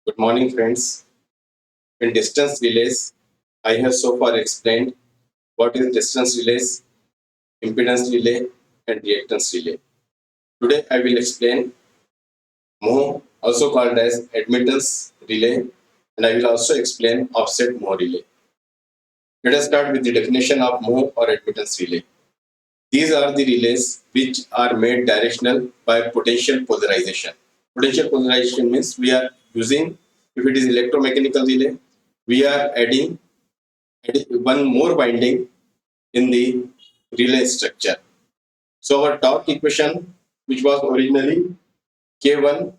Good morning, friends. In distance relays, I have so far explained what is distance relays, impedance relay, and reactance relay. Today, I will explain MHO, also called as admittance relay, and I will also explain offset MHO relay. Let us start with the definition of MHO or admittance relay. These are the relays which are made directional by potential polarization. Potential polarization means we are using, if it is electromechanical relay, we are adding one more winding in the relay structure. So our torque equation, which was originally K1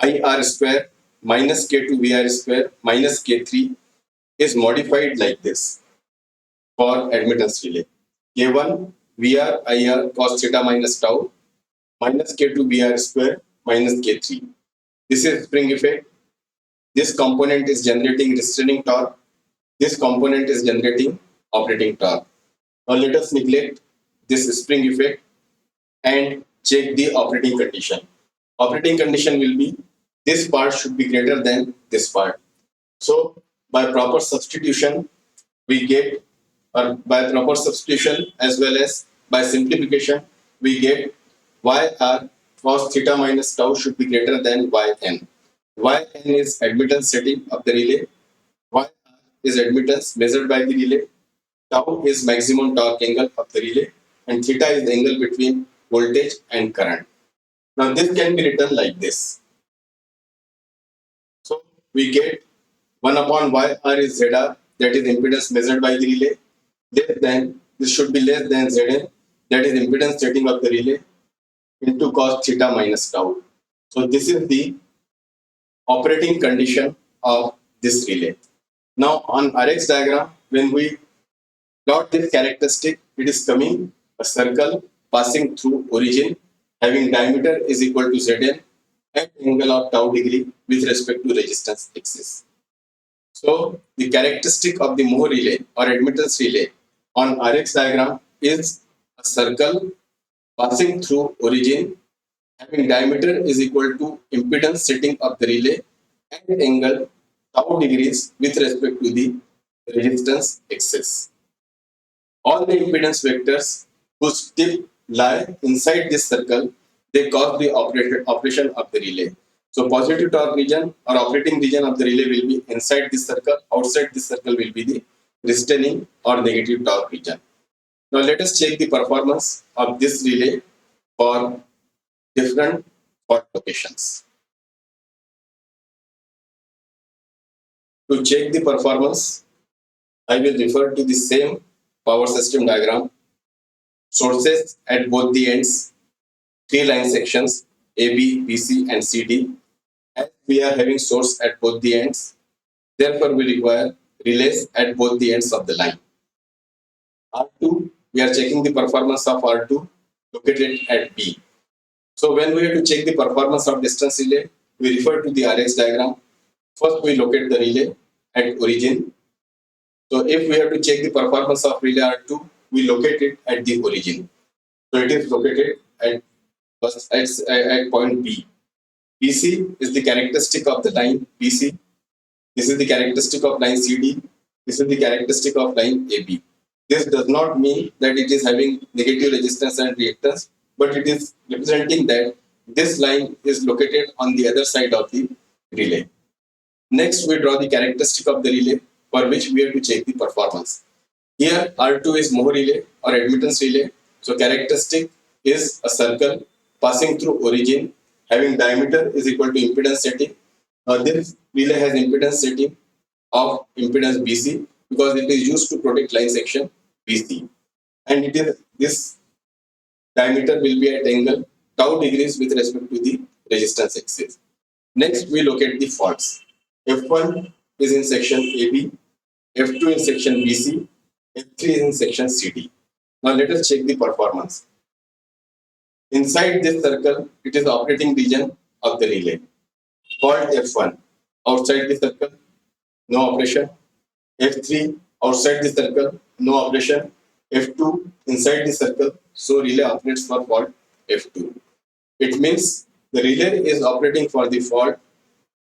IR square minus K2 VR square minus K3, is modified like this for admittance relay. K1 VR IR cos theta minus tau minus K2 VR square minus K3. This is spring effect. This component is generating restraining torque. This component is generating operating torque. Now let us neglect this spring effect and check the operating condition. Operating condition will be this part should be greater than this part. So by proper substitution, we get, or by proper substitution as well as by simplification, we get YR cos theta minus tau should be greater than YN. YN is admittance setting of the relay. YR is admittance measured by the relay. Tau is maximum torque angle of the relay, and theta is the angle between voltage and current. Now this can be written like this. So we get 1 upon YR is ZR, that is impedance measured by the relay. Then this should be less than Zn, that is impedance setting of the relay, into cos theta minus tau. So this is the operating condition of this relay. Now on Rx diagram, when we plot this characteristic, it is coming a circle passing through origin having diameter is equal to Zn at angle of tau degree with respect to resistance axis. So the characteristic of the MHO relay or admittance relay on Rx diagram is a circle passing through origin having diameter is equal to impedance setting of the relay at angle tau degrees with respect to the resistance axis. All the impedance vectors whose tip lie inside this circle, they cause the operation of the relay. So positive torque region or operating region of the relay will be inside this circle. Outside this circle will be the restraining or negative torque region. Now let us check the performance of this relay for different fault locations. To check the performance, I will refer to the same power system diagram. Sources at both the ends, 3 line sections AB, BC, and CD. As we are having source at both the ends, therefore we require relays at both the ends of the line. R2, we are checking the performance of R2 located at B. So when we have to check the performance of distance relay, we refer to the RX diagram. First, we locate the relay at origin. So if we have to check the performance of relay R2, we locate it at the origin. So it is located at point B. BC is the characteristic of the line BC. This is the characteristic of line CD. This is the characteristic of line AB. This does not mean that it is having negative resistance and reactance, but it is representing that this line is located on the other side of the relay. Next, we draw the characteristic of the relay for which we have to check the performance. Here, R2 is MHO relay or admittance relay. So, characteristic is a circle passing through origin having diameter is equal to impedance setting. This relay has impedance setting of impedance BC because it is used to protect line section BC. And it is this diameter will be at angle tau degrees with respect to the resistance axis. Next, we locate the faults. F1 is in section AB, F2 in section BC, F3 is in section CD. Now let us check the performance. Inside this circle, it is the operating region of the relay. Fault F1, outside the circle, no operation. F3, outside the circle, no operation. F2, inside the circle, so relay operates for fault F2. It means the relay is operating for the fault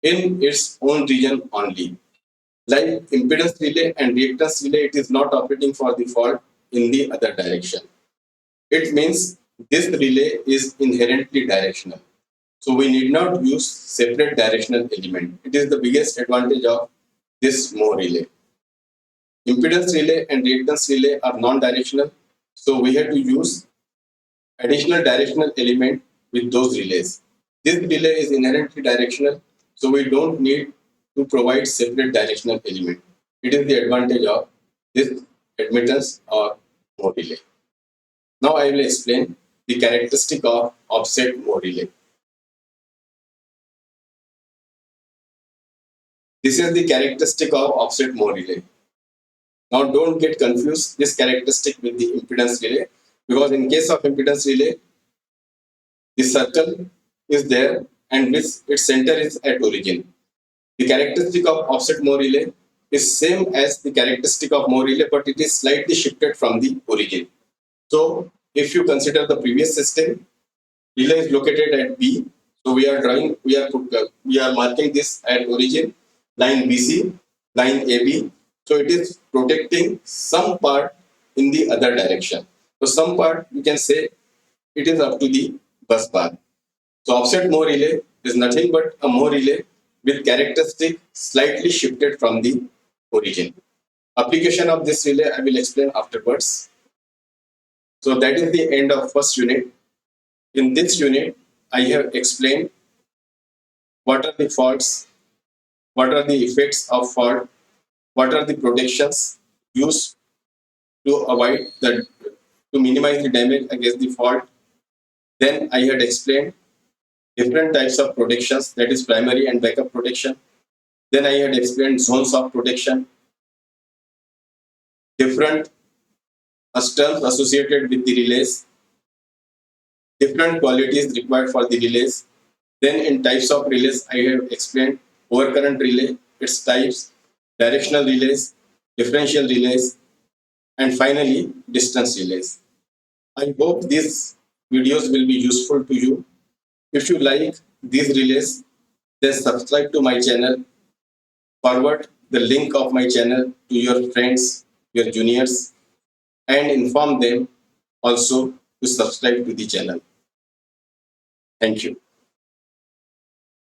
in its own region only. Like impedance relay and reactance relay, it is not operating for the fault in the other direction. It means this relay is inherently directional. So we need not use separate directional element. It is the biggest advantage of this MHO relay. Impedance relay and reactance relay are non-directional. So we have to use additional directional element with those relays. This relay is inherently directional, so we don't need to provide separate directional element. It is the advantage of this admittance or MHO relay. Now I will explain the characteristic of offset MHO relay. This is the characteristic of offset MHO relay. Now don't get confused this characteristic with the impedance relay, because in case of impedance relay, the circle is there and its center is at origin. The characteristic of offset MHO relay is same as the characteristic of MHO relay, but it is slightly shifted from the origin. So if you consider the previous system, relay is located at B. So we are marking this at origin, line BC, line AB. So it is protecting some part in the other direction. So some part you can say it is up to the bus bar. So offset MHO relay is nothing but a MHO relay with characteristic slightly shifted from the origin. Application of this relay I will explain afterwards. So that is the end of first unit. In this unit, I have explained what are the faults, what are the effects of fault, what are the protections used to avoid to minimize the damage against the fault. Then I had explained different types of protections, that is primary and backup protection. Then I had explained zones of protection, different terms associated with the relays, different qualities required for the relays. Then in types of relays, I have explained overcurrent relay, its types, directional relays, differential relays, and finally distance relays. I hope these videos will be useful to you. If you like these relays, then subscribe to my channel, forward the link of my channel to your friends, your juniors, and inform them also to subscribe to the channel. Thank you.